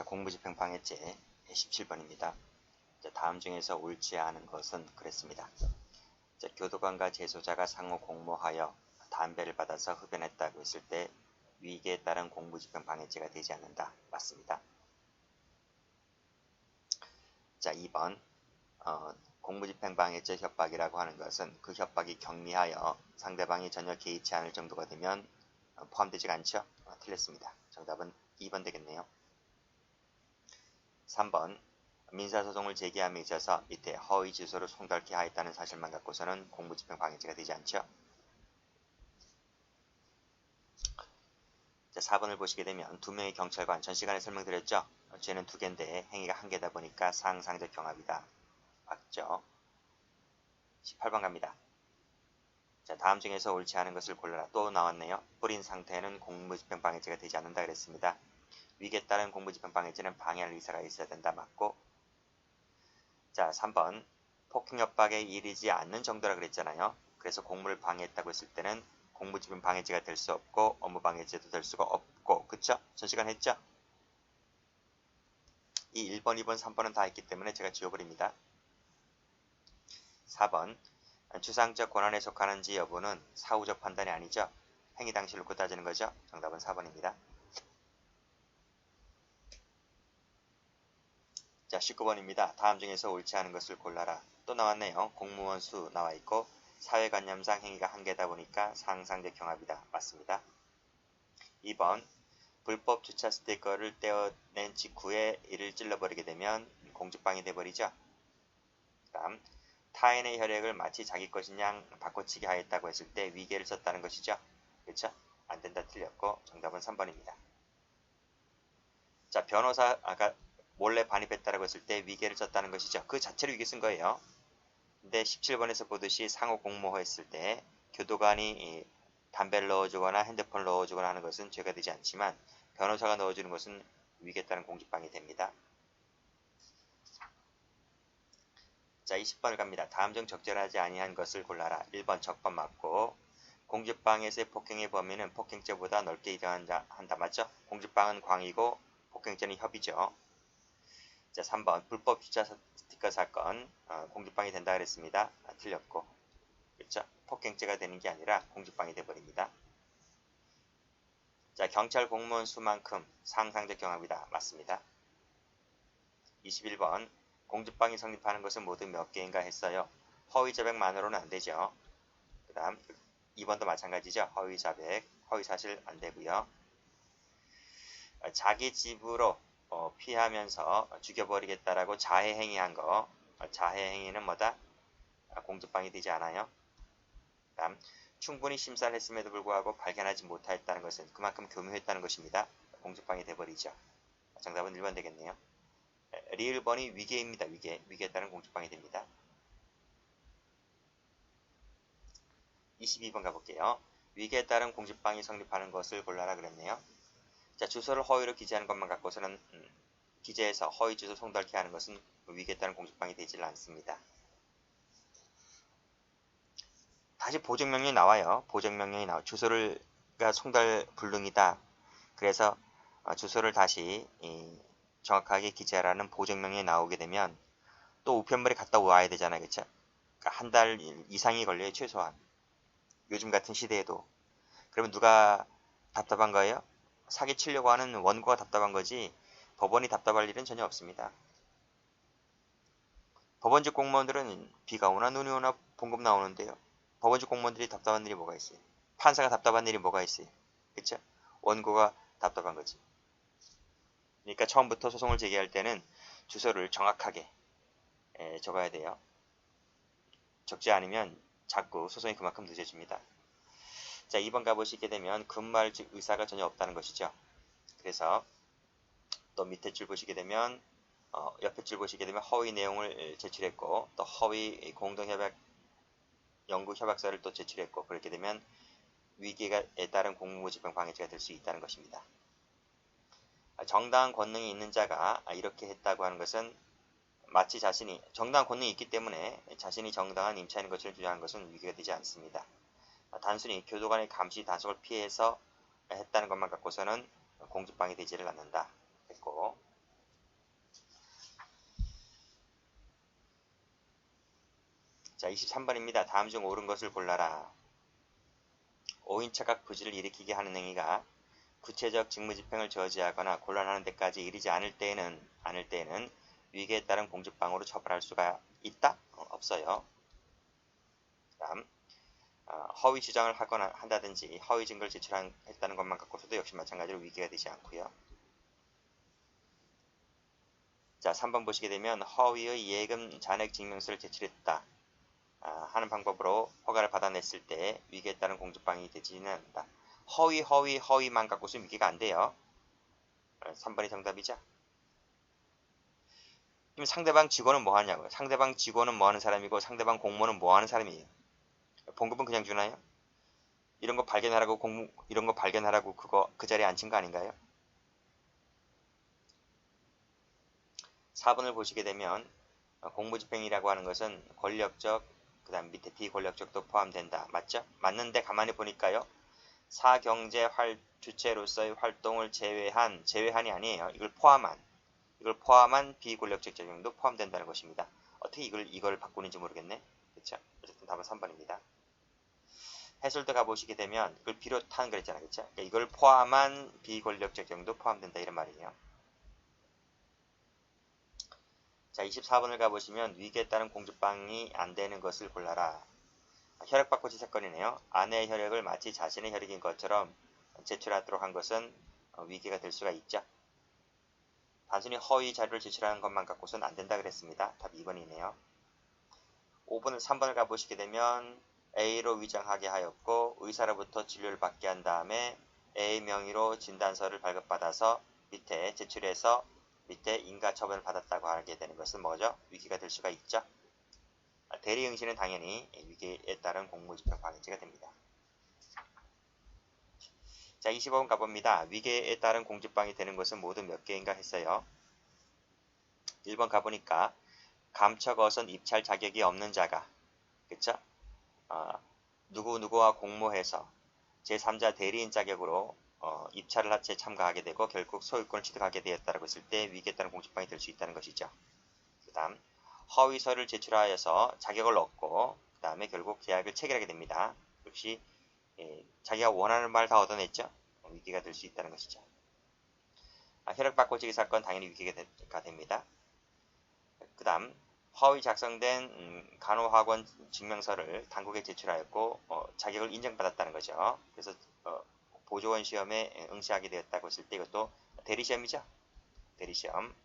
자, 공무집행방해죄 17번입니다. 자, 다음 중에서 옳지 않은 것은 그랬습니다. 자, 교도관과 재소자가 상호 공모하여 담배를 받아서 흡연했다고 했을 때 위계에 따른 공무집행방해죄가 되지 않는다. 맞습니다. 자, 2번 공무집행방해죄 협박이라고 하는 것은 그 협박이 경미하여 상대방이 전혀 개의치 않을 정도가 되면 포함되지 않죠? 틀렸습니다. 정답은 2번 되겠네요. 3번 민사소송을 제기함에 있어서 밑에 허위 주소를 송달케 하였다는 사실만 갖고서는 공무집행방해죄가 되지 않죠. 자, 4번을 보시게 되면 두 명의 경찰관, 전 시간에 설명드렸죠. 죄는 두 개인데 행위가 한 개다 보니까 상상적 경합이다. 맞죠. 18번 갑니다. 자, 다음 중에서 옳지 않은 것을 골라라. 또 나왔네요. 뿌린 상태는 공무집행방해죄가 되지 않는다 그랬습니다. 위계에 따른 공무집행방해죄는 방해할 의사가 있어야 된다. 맞고. 자, 3번 폭행협박에 이르지 않는 정도라 그랬잖아요. 그래서 공무를 방해했다고 했을 때는 공무집행방해죄가 될 수 없고 업무방해죄도 될 수가 없고, 그쵸? 전 시간 했죠? 이 1번, 2번, 3번은 다 했기 때문에 제가 지워버립니다. 4번 추상적 권한에 속하는지 여부는 사후적 판단이 아니죠. 행위 당시를 놓고 따지는 거죠. 정답은 4번입니다. 자, 19번입니다. 다음 중에서 옳지 않은 것을 골라라. 또 나왔네요. 공무원 수 나와 있고 사회관념상 행위가 한 개다 보니까 상상적 경합이다. 맞습니다. 2번 불법 주차 스티커를 떼어낸 직후에 이를 찔러버리게 되면 공직방해 돼버리죠. 다음 타인의 혈액을 마치 자기 것인 양 바꿔치기 하였다고 했을 때 위계를 썼다는 것이죠. 그렇죠? 안된다. 틀렸고 정답은 3번입니다. 자, 변호사가 몰래 반입했다고 했을 때 위계를 썼다는 것이죠. 그 자체로 위계 쓴 거예요. 근데 17번에서 보듯이 상호 공모했을 때 교도관이 담배를 넣어주거나 핸드폰을 넣어주거나 하는 것은 죄가 되지 않지만 변호사가 넣어주는 것은 위계에 따른 공직방해 됩니다. 자, 20번을 갑니다. 다음 중 적절하지 아니한 것을 골라라. 1번 적법 맞고 공직방해에서의 폭행의 범위는 폭행죄보다 넓게 인정한다. 맞죠? 공직방은 광이고 폭행죄는 협의죠. 자, 3번 불법 주차 스티커 사건 공직방해 된다 그랬습니다. 틀렸고, 그렇죠? 폭행죄가 되는 게 아니라 공직방해 돼버립니다. 자, 경찰 공무원 수만큼 상상적 경합이다. 맞습니다. 21번 공직방해 성립하는 것은 모두 몇 개인가 했어요. 허위 자백만으로는 안 되죠. 그 다음 2번도 마찬가지죠. 허위 자백, 허위 사실 안 되고요. 자기 집으로 피하면서 죽여버리겠다라고 자해행위한 거, 자해행위는 뭐다? 공직방해 되지 않아요. 그 다음 충분히 심사를 했음에도 불구하고 발견하지 못하였다는 것은 그만큼 교묘했다는 것입니다. 공직방해 돼버리죠. 정답은 1번 되겠네요. 리을번이 위계입니다. 위계에 따른 공직방해 됩니다. 22번 가볼게요. 위계에 따른 공직방해 성립하는 것을 골라라 그랬네요. 자, 주소를 허위로 기재하는 것만 갖고서는 기재해서 허위 주소 송달케 하는 것은 위계에 따른 공직방해 되질 않습니다. 다시 보정명령이 나와요. 보정명령이 나와. 주소가 송달 불능이다. 그래서 주소를 다시 정확하게 기재하라는 보정명령이 나오게 되면 또 우편물에 갔다 와야 되잖아요. 그쵸? 그러니까 한 달 이상이 걸려요. 최소한. 요즘 같은 시대에도. 그러면 누가 답답한 거예요? 사기치려고 하는 원고가 답답한 거지 법원이 답답할 일은 전혀 없습니다. 법원직 공무원들은 비가 오나 눈이 오나 봉급 나오는데요. 법원직 공무원들이 답답한 일이 뭐가 있어요? 판사가 답답한 일이 뭐가 있어요? 그쵸? 원고가 답답한 거지. 그러니까 처음부터 소송을 제기할 때는 주소를 정확하게 적어야 돼요. 적지 않으면 자꾸 소송이 그만큼 늦어집니다. 자, 2번 가보시게 되면 근무할 의사가 전혀 없다는 것이죠. 그래서 또 밑에 줄 보시게 되면 옆에 줄 보시게 되면 허위 내용을 제출했고 또 허위 공동협약 연구협약서를 또 제출했고 그렇게 되면 위계에 따른 공무집행방해죄가 될 수 있다는 것입니다. 정당한 권능이 있는 자가 이렇게 했다고 하는 것은 마치 자신이 정당한 권능이 있기 때문에 자신이 정당한 임차인 것을 주장한 것은 위계가 되지 않습니다. 단순히 교도관의 감시 단속을 피해서 했다는 것만 갖고서는 공직방해 되지를 않는다 했고, 자, 23번입니다. 다음 중 옳은 것을 골라라. 오인차가 부지를 일으키게 하는 행위가 구체적 직무집행을 저지하거나 곤란하는 데까지 이르지 않을 때에는 위계에 따른 공직방어로 처벌할 수가 있다? 없어요. 다음 허위 주장을 하거나 한다든지 허위 증거를 제출했다는 것만 갖고서도 역시 마찬가지로 위계가 되지 않고요. 자, 3번 보시게 되면 허위의 예금 잔액 증명서를 제출했다 하는 방법으로 허가를 받아냈을 때 위계에 따른 공직방어이 되지는 않는다. 허위만 갖고서는 위계가 안 돼요. 3번이 정답이죠. 그럼 상대방 직원은 뭐 하냐고요? 상대방 직원은 뭐 하는 사람이고 상대방 공무원은 뭐 하는 사람이에요? 봉급은 그냥 주나요? 이런 거 발견하라고 그 자리에 앉힌 거 아닌가요? 4번을 보시게 되면 공무집행이라고 하는 것은 권력적, 그 다음 밑에 비권력적도 포함된다. 맞죠? 맞는데 가만히 보니까요. 사경제 주체로서의 활동을 제외한이 아니에요. 이걸 포함한 비권력적 적용도 포함된다는 것입니다. 어떻게 이걸 바꾸는지 모르겠네. 그렇죠? 어쨌든 답은 3번입니다. 해설도 가보시게 되면 이걸 비롯한 그랬잖아요. 그렇죠? 그러니까 이걸 포함한 비권력적 적용도 포함된다 이런 말이에요. 자, 24번을 가보시면 위계에 따른 공직방이 안 되는 것을 골라라. 혈액바꾸기 사건이네요. 아내의 혈액을 마치 자신의 혈액인 것처럼 제출하도록 한 것은 위계가 될 수가 있죠. 단순히 허위 자료를 제출하는 것만 갖고서는 안 된다 그랬습니다. 답 2번이네요. 3번을 가보시게 되면 A로 위장하게 하였고 의사로부터 진료를 받게 한 다음에 A 명의로 진단서를 발급받아서 제출해서 밑에 인가처분을 받았다고 하게 되는 것은 뭐죠? 위계가 될 수가 있죠. 대리응시는 당연히 위계에 따른 공무집행 방해죄가 됩니다. 자, 25번 가봅니다. 위계에 따른 공직방이 되는 것은 모두 몇 개인가 했어요. 1번 가보니까 감척어선 입찰 자격이 없는 자가 그쵸? 누구와 공모해서 제3자 대리인 자격으로 입찰을 합치에 참가하게 되고 결국 소유권을 취득하게 되었다고 했을 때 위계에 따른 공직방이 될 수 있다는 것이죠. 그 다음 허위서를 제출하여서 자격을 얻고 그 다음에 결국 계약을 체결하게 됩니다. 역시 자기가 원하는 말 다 얻어냈죠. 위계가 될 수 있다는 것이죠. 혈액바꿔주기 사건 당연히 위계가 됩니다. 그 다음 허위 작성된 간호학원 증명서를 당국에 제출하였고 자격을 인정받았다는 거죠. 그래서 보조원 시험에 응시하게 되었다고 했을 때 이것도 대리시험이죠. 대리시험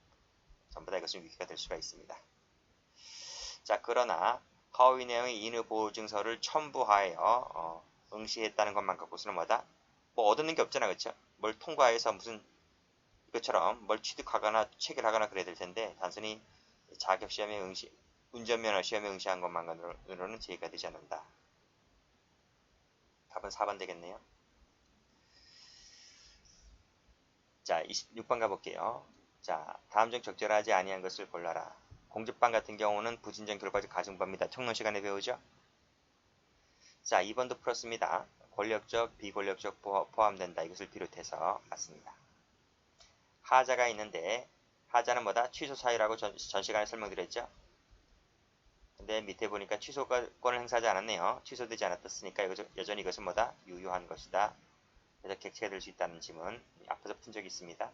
전부 다 이것은 위계가 될 수가 있습니다. 자, 그러나 허위 내용의 인의 보증서를 첨부하여 응시했다는 것만 갖고서는 뭐다? 뭐 얻는 게 없잖아, 그렇죠? 뭘 통과해서 무슨 이것처럼 뭘 취득하거나 체결하거나 그래야 될 텐데 단순히 자격시험에 운전면허 시험에 응시한 것만으로는 제의가 되지 않는다. 답은 4번 되겠네요. 자, 26번 가볼게요. 자, 다음 중 적절하지 아니한 것을 골라라. 공직방 같은 경우는 부진정 결과적 가중법입니다. 청론 시간에 배우죠? 자, 2번도 풀었습니다. 권력적, 비권력적 포함된다. 이것을 비롯해서 맞습니다. 하자가 있는데 하자는 뭐다? 취소 사유라고 전 시간에 설명드렸죠? 근데 밑에 보니까 취소권을 행사하지 않았네요. 취소되지 않았으니까 여전히 이것은 뭐다? 유효한 것이다. 그래서 객체가 될 수 있다는 질문 앞에서 푼 적이 있습니다.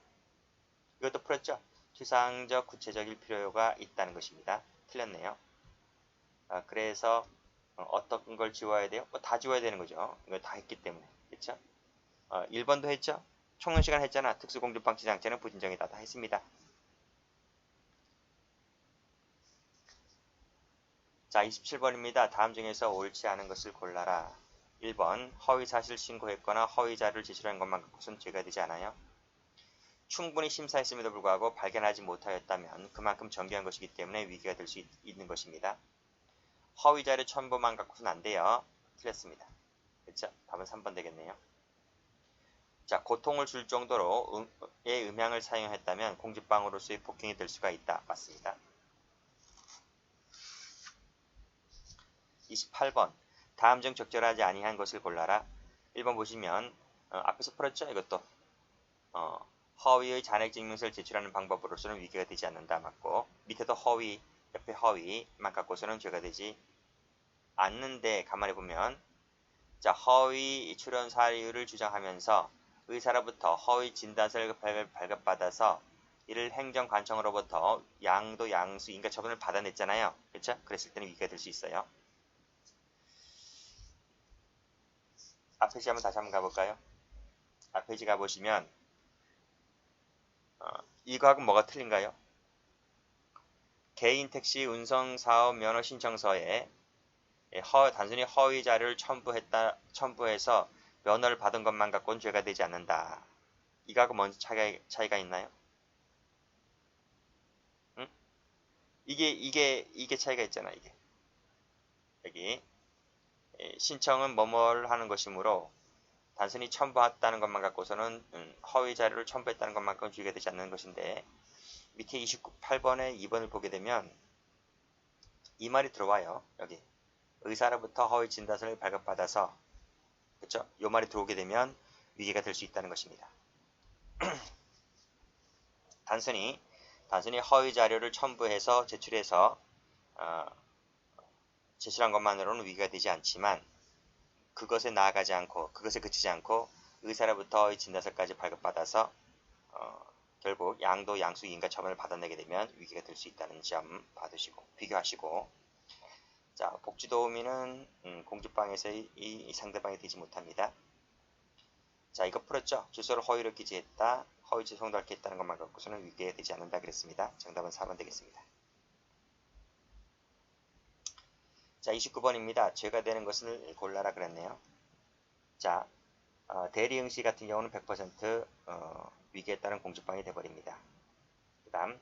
이것도 풀었죠? 추상적 구체적일 필요가 있다는 것입니다. 틀렸네요. 그래서 어떤 걸 지워야 돼요? 다 지워야 되는 거죠. 이걸 다 했기 때문에. 그렇죠? 1번도 했죠? 총론 시간 했잖아. 특수공직방치 장치는 부진정이다. 다 했습니다. 자, 27번입니다. 다음 중에서 옳지 않은 것을 골라라. 1번 허위사실 신고했거나 허위자료를 제출한 것만 갖고선 죄가 되지 않아요. 충분히 심사했음에도 불구하고 발견하지 못하였다면 그만큼 정교한 것이기 때문에 위기가 될 수 있는 것입니다. 허위자료 첨부만 갖고선 안 돼요. 틀렸습니다. 그렇죠? 답은 3번 되겠네요. 자, 고통을 줄 정도로 음향을 사용했다면 공직방어로서의 폭행이 될 수가 있다. 맞습니다. 28번 다음 중 적절하지 아니한 것을 골라라. 1번 보시면 앞에서 풀었죠? 이것도 허위의 잔액증명서를 제출하는 방법으로서는 위계가 되지 않는다. 맞고 밑에도 허위, 옆에 허위만 갖고서는 죄가 되지 않는데 가만히 보면 자, 허위 출연 사유를 주장하면서 의사로부터 허위 진단서를 발급받아서 이를 행정관청으로부터 양도 양수 인가 처분을 받아냈잖아요. 그렇죠? 그랬을 때는 위기가 될 수 있어요. 앞 페이지 한번 다시 한번 가볼까요? 앞 페이지 가보시면 이거하고 뭐가 틀린가요? 개인 택시 운송 사업 면허 신청서에 단순히 허위 자료를 첨부해서 면허를 받은 것만 갖고는 죄가 되지 않는다. 이거하고 뭔 차이가 있나요? 응? 이게 차이가 있잖아, 이게. 여기 신청은 뭐뭐를 하는 것이므로 단순히 첨부했다는 것만 갖고서는 허위 자료를 첨부했다는 것만 갖고는 죄가 되지 않는 것인데 밑에 28번에 2번을 보게 되면 이 말이 들어와요. 여기 의사로부터 허위 진단서를 발급받아서 그렇죠? 이 말이 들어오게 되면 위기가 될 수 있다는 것입니다. 단순히 허위 자료를 첨부해서 제출해서 제출한 것만으로는 위기가 되지 않지만 그것에 나아가지 않고 그것에 그치지 않고 의사로부터 허위 진단서까지 발급받아서 결국 양도 양수 인가 처분을 받아내게 되면 위기가 될 수 있다는 점 봐두시고 비교하시고 자 복지도우미는 공주방에서의 이 상대방이 되지 못합니다. 자 이거 풀었죠? 주소를 허위로 기재했다. 허위 지송도 앓겠다는 것만 갖고서는 위기가 되지 않는다 그랬습니다. 정답은 4번 되겠습니다. 자 29번입니다. 죄가 되는 것을 골라라 그랬네요. 자 대리응시 같은 경우는 100% 위기에 따른 공주방이 돼버립니다. 그 다음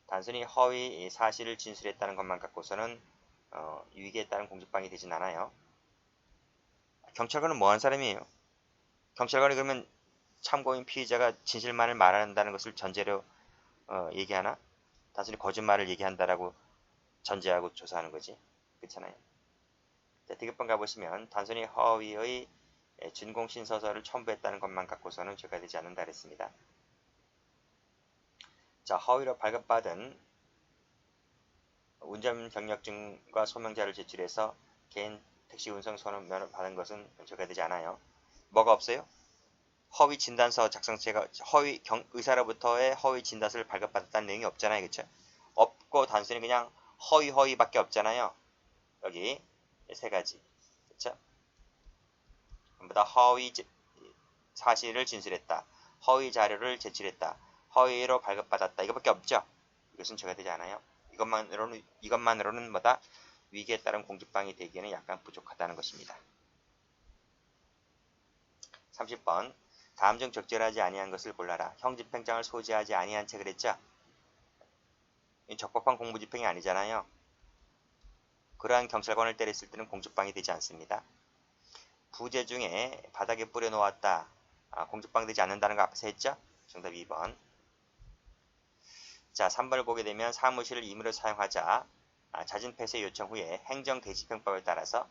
단순히 허위 사실을 진술했다는 것만 갖고서는 위기에 따른 공주방이 되진 않아요. 경찰관은 뭐하는 사람이에요? 경찰관이 그러면 참고인 피의자가 진실만을 말한다는 것을 전제로 얘기하나? 단순히 거짓말을 얘기한다라고 전제하고 조사하는 거지. 그렇잖아요. 자, 디귿번 가보시면 단순히 허위의 준공신서서를 첨부했다는 것만 갖고서는 죄가 되지 않는다 그랬습니다. 자, 허위로 발급받은 운전 경력증과 소명자를 제출해서 개인 택시 운송 소명을 받은 것은 죄가 되지 않아요. 뭐가 없어요? 허위 진단서 작성체가 의사로부터의 허위 진단서를 발급받았다는 내용이 없잖아요. 그쵸? 없고 단순히 그냥 허위밖에 없잖아요. 여기 세 가지. 그쵸? 전부 다 허위 사실을 진술했다. 허위 자료를 제출했다. 허위로 발급받았다. 이것밖에 없죠. 이것은 죄가 되지 않아요. 이것만으로는 뭐다? 위기에 따른 공주방이 되기에는 약간 부족하다는 것입니다. 30번 다음 중 적절하지 아니한 것을 골라라. 형집행장을 소지하지 아니한 채 그랬죠? 적법한 공무집행이 아니잖아요. 그러한 경찰관을 때렸을 때는 공주방이 되지 않습니다. 부재 중에 바닥에 뿌려놓았다. 공주방 되지 않는다는 거 앞에서 했죠? 정답 2번. 자, 3번을 보게 되면 사무실을 임의로 사용하자 자진 폐쇄 요청 후에 행정대집행법에 따라서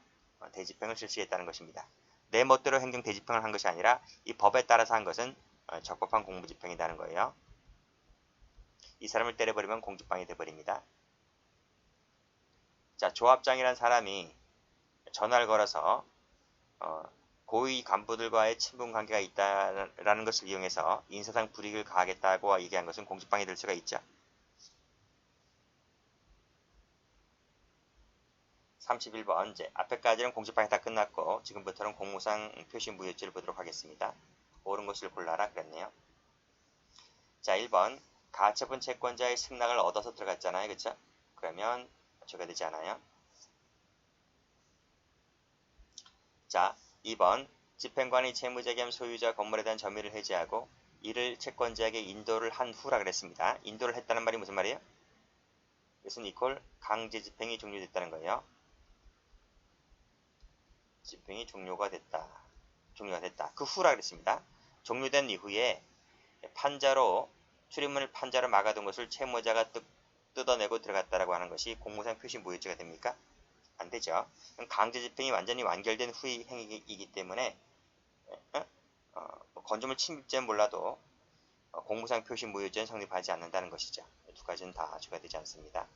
대집행을 실시했다는 것입니다. 내 멋대로 행정대집행을 한 것이 아니라 이 법에 따라서 한 것은 적법한 공무집행이라는 거예요. 이 사람을 때려버리면 공주방이 돼버립니다. 자, 조합장이라는 사람이 전화를 걸어서 고위 간부들과의 친분 관계가 있다라는 것을 이용해서 인사상 불이익을 가하겠다고 얘기한 것은 공주방이 될 수가 있죠. 31번 이제 앞에까지는 공주방이 다 끝났고 지금부터는 공무상 표시 무효죄를 보도록 하겠습니다. 옳은 것을 골라라 그랬네요. 자 1번 가처분 채권자의 승낙을 얻어서 들어갔잖아요. 그쵸? 그러면 죄가 되지 않아요. 자 2번 집행관이 채무자 겸 소유자 건물에 대한 점유를 해지하고 이를 채권자에게 인도를 한 후라 그랬습니다. 인도를 했다는 말이 무슨 말이에요? 이것은 이퀄 강제 집행이 종료됐다는 거예요. 집행이 종료가 됐다. 그 후라 그랬습니다. 종료된 이후에 출입문을 판자로 막아둔 것을 채무자가 뜯어내고 들어갔다라고 하는 것이 공무상 표시 무효죄가 됩니까? 안 되죠. 강제 집행이 완전히 완결된 후의 행위이기 때문에 건조물 침입죄는 몰라도 공무상 표시 무효죄는 성립하지 않는다는 것이죠. 두 가지는 다 죄가 되지 않습니다.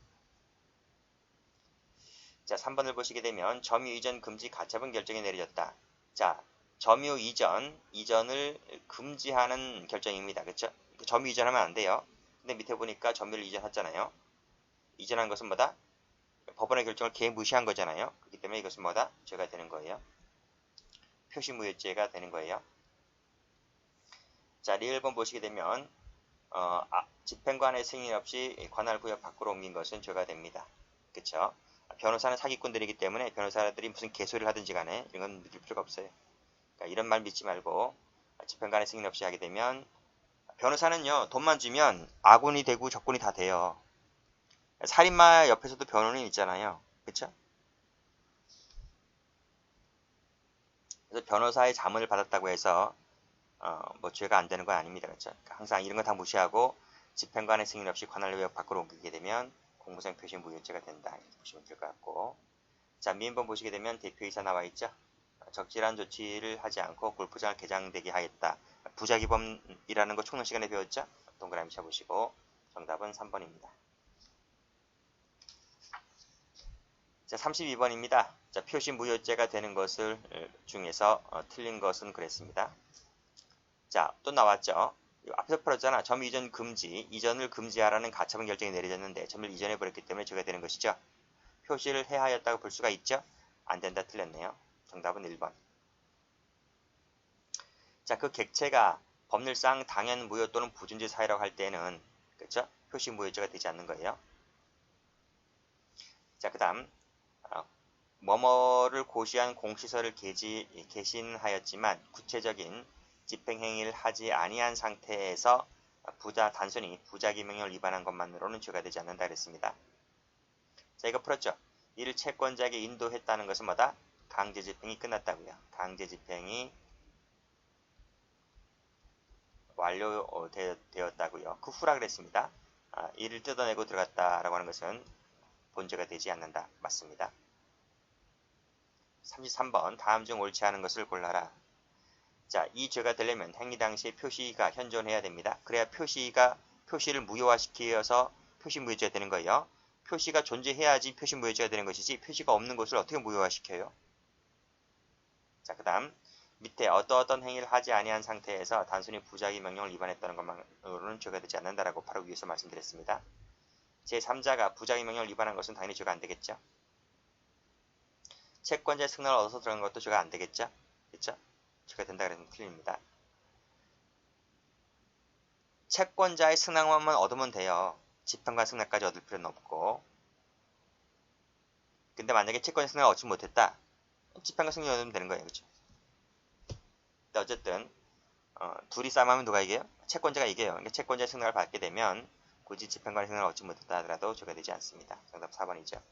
자, 3번을 보시게 되면 점유 이전 금지 가처분 결정이 내려졌다. 자, 점유 이전을 금지하는 결정입니다. 그쵸? 점유 이전하면 안 돼요. 근데 밑에 보니까 점유를 이전했잖아요. 이전한 것은 뭐다? 법원의 결정을 개무시한 거잖아요. 그렇기 때문에 이것은 뭐다? 죄가 되는 거예요. 표시무효죄가 되는 거예요. 자, 리 1번 보시게 되면 집행관의 승인 없이 관할구역 밖으로 옮긴 것은 죄가 됩니다. 그쵸? 변호사는 사기꾼들이기 때문에 변호사들이 무슨 개소리를 하든지 간에 이런 건 믿을 필요가 없어요. 그러니까 이런 말 믿지 말고 집행관의 승인 없이 하게 되면 변호사는요, 돈만 주면 아군이 되고 적군이 다 돼요. 살인마 옆에서도 변호인이 있잖아요. 그쵸? 그래서 변호사의 자문을 받았다고 해서 뭐 죄가 안 되는 건 아닙니다. 그렇죠? 그러니까 항상 이런 거 다 무시하고 집행관의 승인 없이 관할구역 밖으로 옮기게 되면 공무상 표시 무효죄가 된다. 이렇게 보시면 될 것 같고, 자, 미인번 보시게 되면 대표이사 나와 있죠. 적절한 조치를 하지 않고 골프장을 개장되게 하였다. 부작위범이라는 거 총론 시간에 배웠죠? 동그라미 쳐보시고 정답은 3번입니다. 자, 32번입니다. 자, 표시 무효죄가 되는 것을 중에서 틀린 것은 그랬습니다. 자, 또 나왔죠. 앞에서 풀었잖아. 점 이전 금지, 이전을 금지하라는 가처분 결정이 내려졌는데 점을 이전해버렸기 때문에 죄가 되는 것이죠. 표시를 해하였다고 볼 수가 있죠. 안 된다, 틀렸네요. 정답은 1번. 자, 그 객체가 법률상 당연 무효 또는 부준지 사유라고 할 때는 그렇죠? 표시 무효죄가 되지 않는 거예요. 자, 그 다음 뭐뭐를 고시한 공시서를 개신하였지만 구체적인 집행행위를 하지 아니한 상태에서 단순히 부작위명령을 위반한 것만으로는 죄가 되지 않는다 그랬습니다. 자, 이거 풀었죠? 이를 채권자에게 인도했다는 것은 뭐다? 강제집행이 끝났다고요. 강제집행이 완료되었다고요. 그 후라 그랬습니다. 이를 뜯어내고 들어갔다라고 하는 것은 본죄가 되지 않는다. 맞습니다. 33번 다음 중 옳지 않은 것을 골라라. 자, 이 죄가 되려면 행위 당시에 표시가 현존해야 됩니다. 그래야 표시를 무효화시켜서 표시 무효죄가 되는 거예요. 표시가 존재해야지 표시 무효죄가 되는 것이지 표시가 없는 것을 어떻게 무효화시켜요? 자, 그 다음 밑에 어떤 행위를 하지 아니한 상태에서 단순히 부작위 명령을 위반했다는 것만으로는 죄가 되지 않는다라고 바로 위에서 말씀드렸습니다. 제3자가 부작위 명령을 위반한 것은 당연히 죄가 안 되겠죠. 채권자의 승낙을 얻어서 들어간 것도 죄가 안 되겠죠. 그렇죠? 죄가 된다 그러면 틀립니다. 채권자의 승낙만 얻으면 돼요. 집행관 승낙까지 얻을 필요는 없고. 근데 만약에 채권자 승낙을 얻지 못했다. 집행관 승낙을 얻으면 되는 거예요. 그렇죠? 근데 어쨌든 둘이 싸움하면 누가 이겨요? 채권자가 이겨요. 그러니까 채권자의 승낙을 받게 되면 굳이 집행관의 승낙을 얻지 못했다 하더라도 죄가 되지 않습니다. 정답 4번이죠.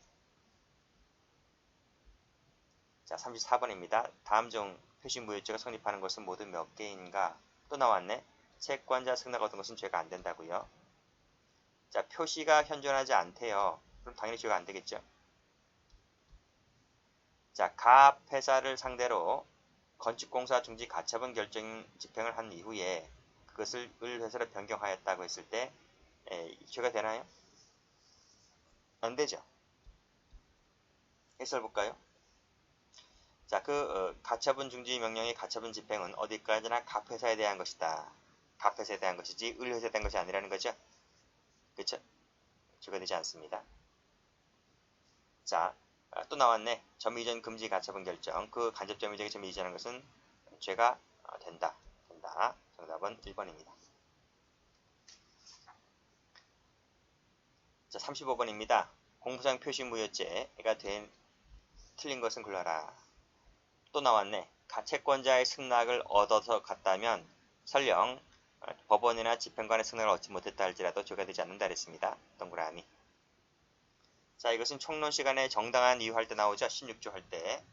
자, 34번입니다. 다음 중 표시 무효죄가 성립하는 것은 모두 몇 개인가? 또 나왔네. 채권자 승낙 얻은 것은 죄가 안 된다고요. 자, 표시가 현존하지 않대요. 그럼 당연히 죄가 안 되겠죠. 자, 갑 회사를 상대로 건축공사 중지 가처분 결정 집행을 한 이후에 그것을 을 회사로 변경하였다고 했을 때 죄가 되나요? 안 되죠. 해설 볼까요? 자, 가처분 중지 명령의 가처분 집행은 어디까지나 갑회사에 대한 것이다. 갑회사에 대한 것이지 을회사에 대한 것이 아니라는 거죠. 그쵸? 죄가 되지 않습니다. 자, 또 나왔네. 점유이전 금지 가처분 결정. 그 간접 점유적인 점유 이전한 것은 죄가 된다. 정답은 1번입니다. 자, 35번입니다. 공부상 표시 무효죄가 틀린 것은 골라라. 또 나왔네. 채권자의 승낙을 얻어서 갔다면 설령 법원이나 집행관의 승낙을 얻지 못했다 할지라도 죄가 되지 않는다 그랬습니다. 동그라미. 자, 이것은 총론 시간에 정당한 이유 할 때 나오죠. 16조 할 때.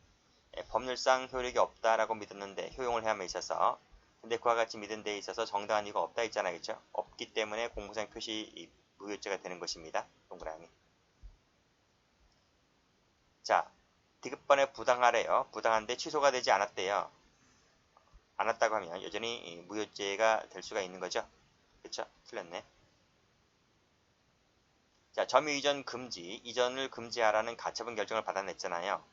법률상 효력이 없다라고 믿었는데 효용을 해야만 있어서 근데 그와 같이 믿은 데 있어서 정당한 이유가 없다 했잖아요. 그렇죠? 없기 때문에 공무상 표시 무효죄가 되는 것입니다. 동그라미. 자, 디귿번에 부당하래요. 부당한데 취소가 되지 않았대요. 않았다고 하면 여전히 무효죄가 될 수가 있는 거죠. 그렇죠? 틀렸네. 자, 점유 이전 금지, 이전을 금지하라는 가처분 결정을 받아냈잖아요.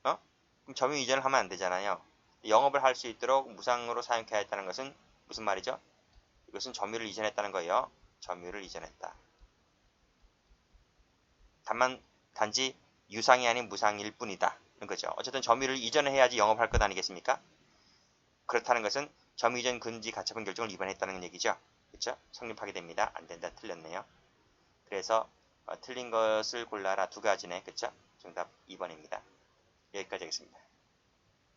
그럼 점유 이전을 하면 안 되잖아요. 영업을 할 수 있도록 무상으로 사용해야 했다는 것은 무슨 말이죠? 이것은 점유를 이전했다는 거예요. 점유를 이전했다. 단지 유상이 아닌 무상일 뿐이다. 그죠? 어쨌든 점유를 이전해야지 영업할 것 아니겠습니까? 그렇다는 것은 점유 이전 금지 가처분 결정을 위반했다는 얘기죠. 그렇죠? 성립하게 됩니다. 안 된다. 틀렸네요. 그래서 틀린 것을 골라라 두 가지네. 그렇죠? 정답 2번입니다. 여기까지 하겠습니다.